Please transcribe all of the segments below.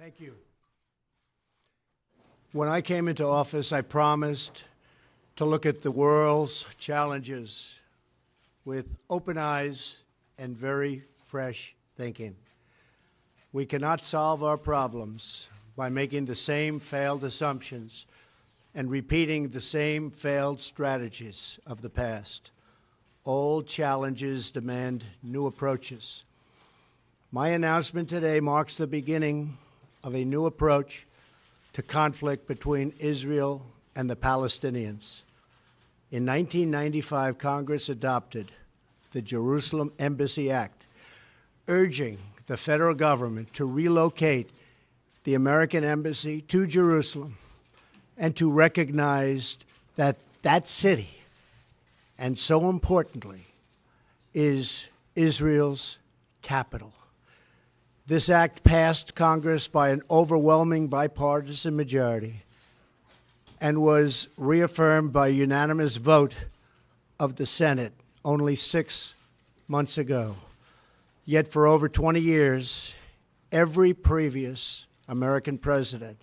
Thank you. When I came into office, I promised to look at the world's challenges with open eyes and very fresh thinking. We cannot solve our problems by making the same failed assumptions and repeating the same failed strategies of the past. Old challenges demand new approaches. My announcement today marks the beginning of a new approach to conflict between Israel and the Palestinians. In 1995, Congress adopted the Jerusalem Embassy Act, urging the federal government to relocate the American embassy to Jerusalem and to recognize that that city, and so importantly, is Israel's capital. This act passed Congress by an overwhelming bipartisan majority and was reaffirmed by a unanimous vote of the Senate only 6 months ago. Yet for over 20 years, every previous American president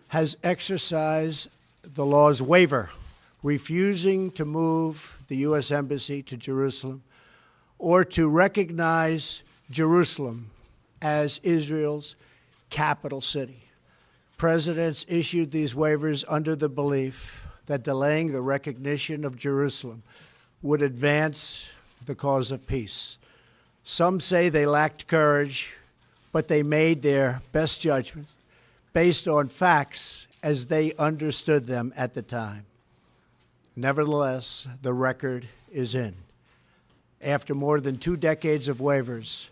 has exercised the law's waiver, refusing to move the U.S. Embassy to Jerusalem or to recognize Jerusalem as Israel's capital city. Presidents issued these waivers under the belief that delaying the recognition of Jerusalem would advance the cause of peace. Some say they lacked courage, but they made their best judgments based on facts as they understood them at the time. Nevertheless, the record is in. After more than 2 decades of waivers,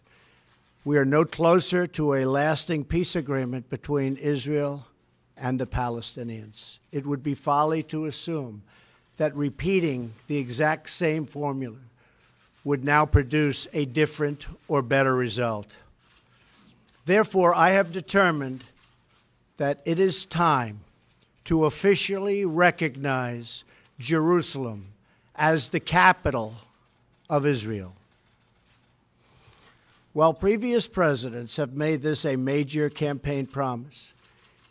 we are no closer to a lasting peace agreement between Israel and the Palestinians. It would be folly to assume that repeating the exact same formula would now produce a different or better result. Therefore, I have determined that it is time to officially recognize Jerusalem as the capital of Israel. While previous presidents have made this a major campaign promise,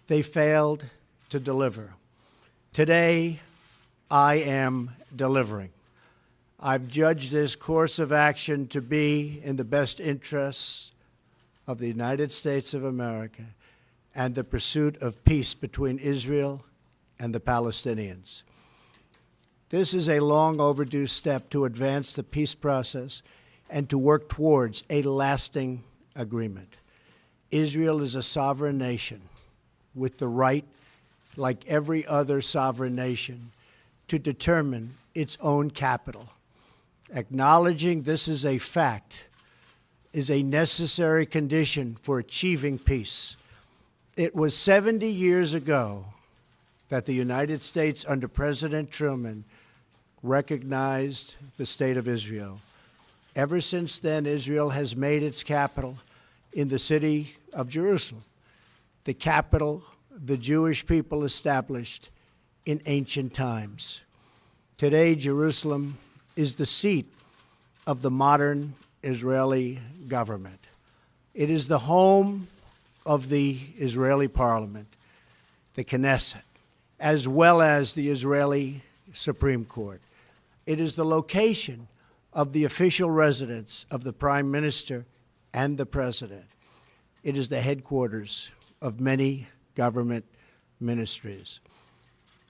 they failed to deliver. Today, I am delivering. I've judged this course of action to be in the best interests of the United States of America and the pursuit of peace between Israel and the Palestinians. This is a long overdue step to advance the peace process and to work towards a lasting agreement. Israel is a sovereign nation with the right, like every other sovereign nation, to determine its own capital. Acknowledging this is a fact is a necessary condition for achieving peace. It was 70 years ago that the United States, under President Truman, recognized the State of Israel. Ever since then, Israel has made its capital in the city of Jerusalem, the capital the Jewish people established in ancient times. Today, Jerusalem is the seat of the modern Israeli government. It is the home of the Israeli parliament, the Knesset, as well as the Israeli Supreme Court. It is the location of the official residence of the Prime Minister and the President. It is the headquarters of many government ministries.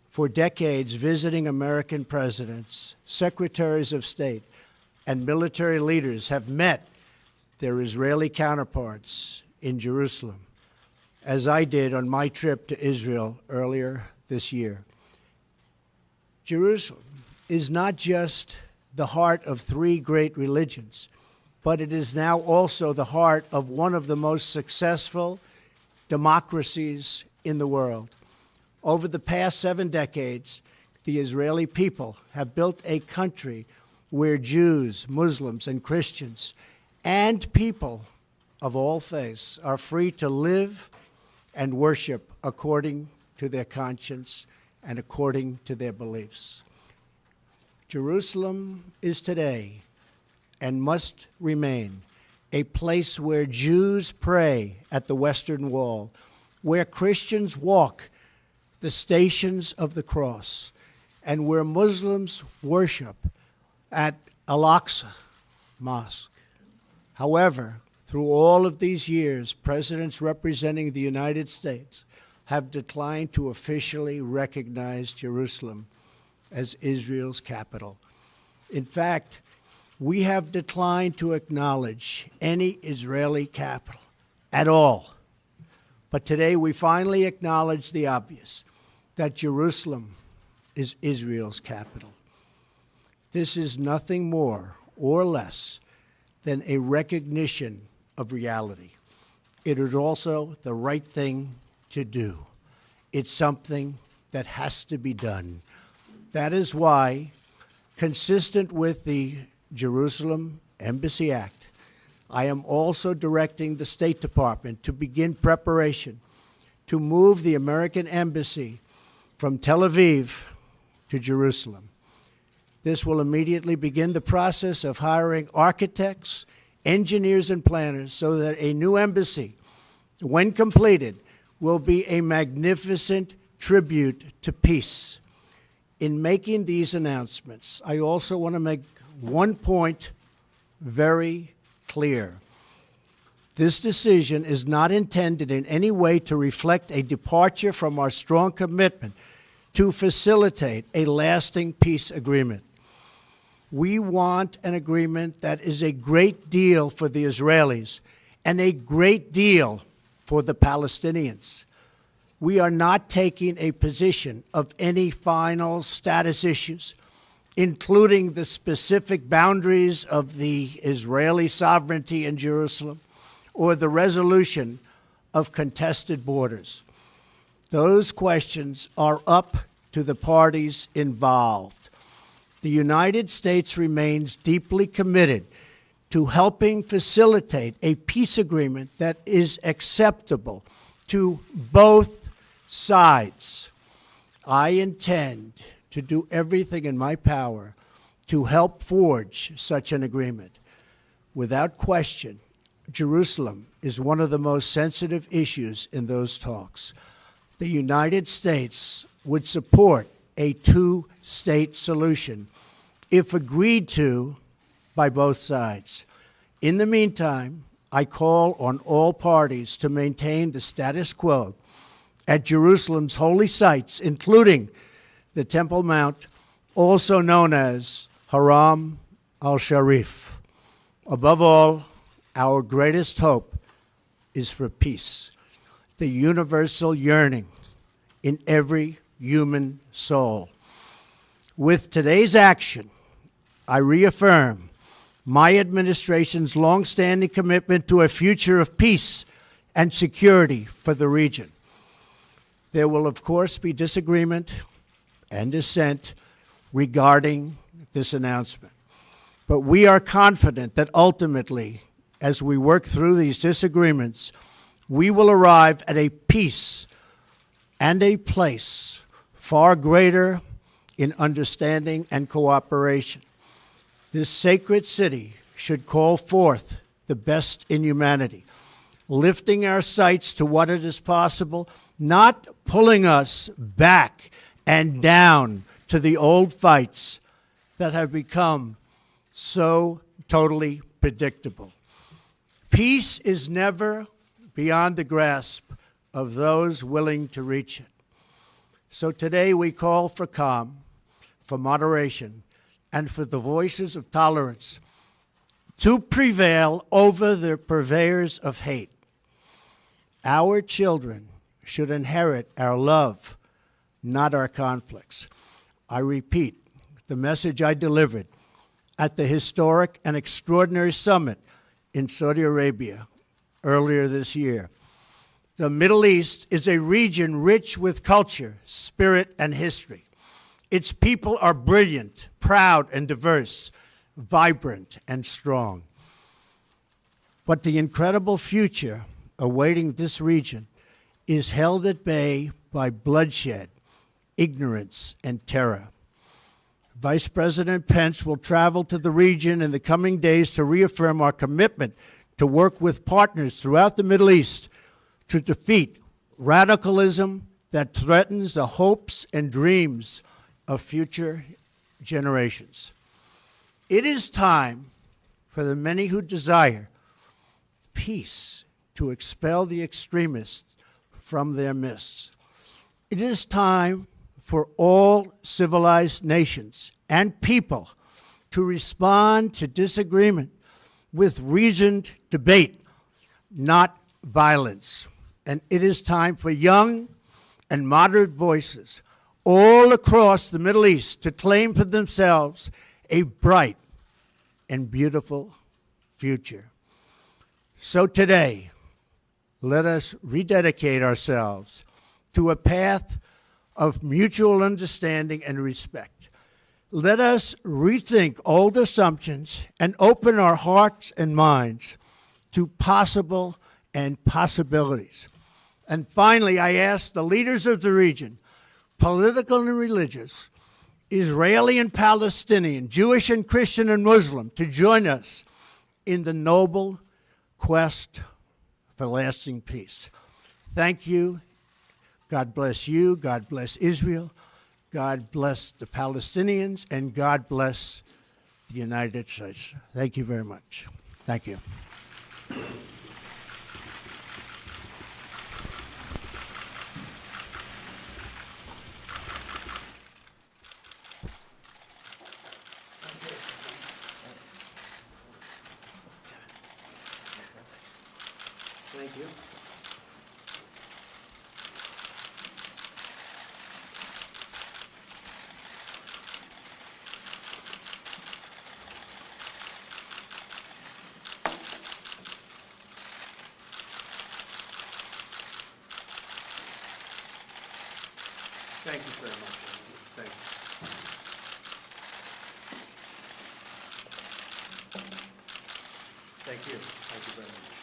For decades, visiting American presidents, secretaries of state, and military leaders have met their Israeli counterparts in Jerusalem, as I did on my trip to Israel earlier this year. Jerusalem is not just the heart of 3 great religions, but it is now also the heart of one of the most successful democracies in the world. Over the past 7 decades, the Israeli people have built a country where Jews, Muslims, and Christians, and people of all faiths are free to live and worship according to their conscience and according to their beliefs. Jerusalem is today and must remain a place where Jews pray at the Western Wall, where Christians walk the stations of the cross, and where Muslims worship at Al-Aqsa Mosque. However, through all of these years, presidents representing the United States have declined to officially recognize Jerusalem as Israel's capital. In fact, we have declined to acknowledge any Israeli capital at all. But today we finally acknowledge the obvious, that Jerusalem is Israel's capital. This is nothing more or less than a recognition of reality. It is also the right thing to do. It's something that has to be done. That is why, consistent with the Jerusalem Embassy Act, I am also directing the State Department to begin preparation to move the American Embassy from Tel Aviv to Jerusalem. This will immediately begin the process of hiring architects, engineers, and planners so that a new embassy, when completed, will be a magnificent tribute to peace. In making these announcements, I also want to make one point very clear. This decision is not intended in any way to reflect a departure from our strong commitment to facilitate a lasting peace agreement. We want an agreement that is a great deal for the Israelis and a great deal for the Palestinians. We are not taking a position of any final status issues, including the specific boundaries of the Israeli sovereignty in Jerusalem or the resolution of contested borders. Those questions are up to the parties involved. The United States remains deeply committed to helping facilitate a peace agreement that is acceptable to both sides. I intend to do everything in my power to help forge such an agreement. Without question, Jerusalem is one of the most sensitive issues in those talks. The United States would support a two-state solution if agreed to by both sides. In the meantime, I call on all parties to maintain the status quo at Jerusalem's holy sites, including the Temple Mount, also known as Haram al-Sharif. Above all, our greatest hope is for peace, the universal yearning in every human soul. With today's action, I reaffirm my administration's longstanding commitment to a future of peace and security for the region. There will, of course, be disagreement and dissent regarding this announcement. But we are confident that ultimately, as we work through these disagreements, we will arrive at a peace and a place far greater in understanding and cooperation. This sacred city should call forth the best in humanity, lifting our sights to what it is possible, not pulling us back and down to the old fights that have become so totally predictable. Peace is never beyond the grasp of those willing to reach it. So today we call for calm, for moderation, and for the voices of tolerance to prevail over the purveyors of hate. Our children should inherit our love, not our conflicts. I repeat the message I delivered at the historic and extraordinary summit in Saudi Arabia earlier this year. The Middle East is a region rich with culture, spirit, and history. Its people are brilliant, proud, and diverse, vibrant, and strong. But the incredible future awaiting this region is held at bay by bloodshed, ignorance, and terror. Vice President Pence will travel to the region in the coming days to reaffirm our commitment to work with partners throughout the Middle East to defeat radicalism that threatens the hopes and dreams of future generations. It is time for the many who desire peace to expel the extremists from their midst. It is time for all civilized nations and people to respond to disagreement with reasoned debate, not violence. And it is time for young and moderate voices all across the Middle East to claim for themselves a bright and beautiful future. So today, let us rededicate ourselves to a path of mutual understanding and respect. Let us rethink old assumptions and open our hearts and minds to possible and possibilities. And finally, I ask the leaders of the region, political and religious, Israeli and Palestinian, Jewish and Christian and Muslim, to join us in the noble quest for lasting peace. Thank you. God bless you. God bless Israel. God bless the Palestinians. And God bless the United States. Thank you very much. Thank you. Thank you. Thank you very much. Thank you. Thank you. Thank you very much.